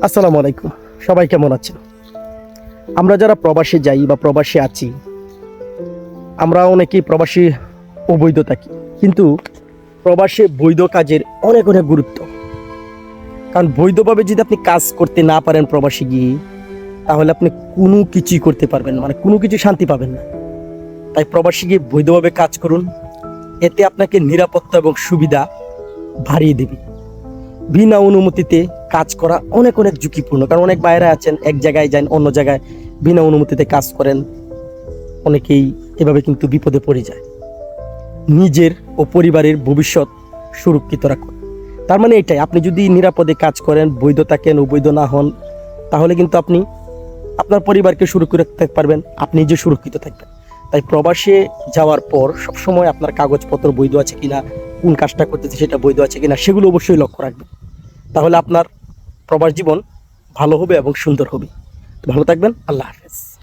আসসালামু আলাইকুম। সবাই কেমন আছেন? আমরা যারা প্রবাসে যাই বা প্রবাসে আছি, আমরা অনেকেই প্রবাসী অবৈধ থাকি, কিন্তু প্রবাসে বৈধ কাজের অনেক অনেক গুরুত্ব। কারণ বৈধভাবে যদি আপনি কাজ করতে না পারেন প্রবাসে গিয়ে, তাহলে আপনি কোনো কিছুই করতে পারবেন না, মানে কোনো কিছু শান্তি পাবেন না। তাই প্রবাসে গিয়ে বৈধভাবে কাজ করুন, এতে আপনাকে নিরাপত্তা এবং সুবিধা বাড়িয়ে দেবে। বিনা অনুমতিতে কাজ করা অনেক অনেক ঝুঁকিপূর্ণ, কারণ অনেক বাইরে আছেন, এক জায়গায় যান অন্য জায়গায় বিনা অনুমতিতে কাজ করেন, অনেকেই এভাবে কিন্তু বিপদে পড়ে যায়। নিজের ও পরিবারের ভবিষ্যৎ সুরক্ষিত রাখুন। তার মানে এটাই, আপনি যদি নিরাপদে কাজ করেন, বৈধ থাকেন, অবৈধ না হন, তাহলে কিন্তু আপনি আপনার পরিবারকে সুরক্ষিত রাখতে পারবেন, আপনি নিজে সুরক্ষিত থাকবেন। তাই প্রবাসে যাওয়ার পর সবসময় আপনার কাগজপত্র বৈধ আছে কিনা, কোন কাজটা করতেছে সেটা বৈধ আছে কিনা, সেগুলো অবশ্যই লক্ষ্য রাখবেন। তাহলে আপনার প্রবাস জীবন ভালো হবে এবং সুন্দর হবে। ভালো থাকবেন। আল্লাহ হাফেজ।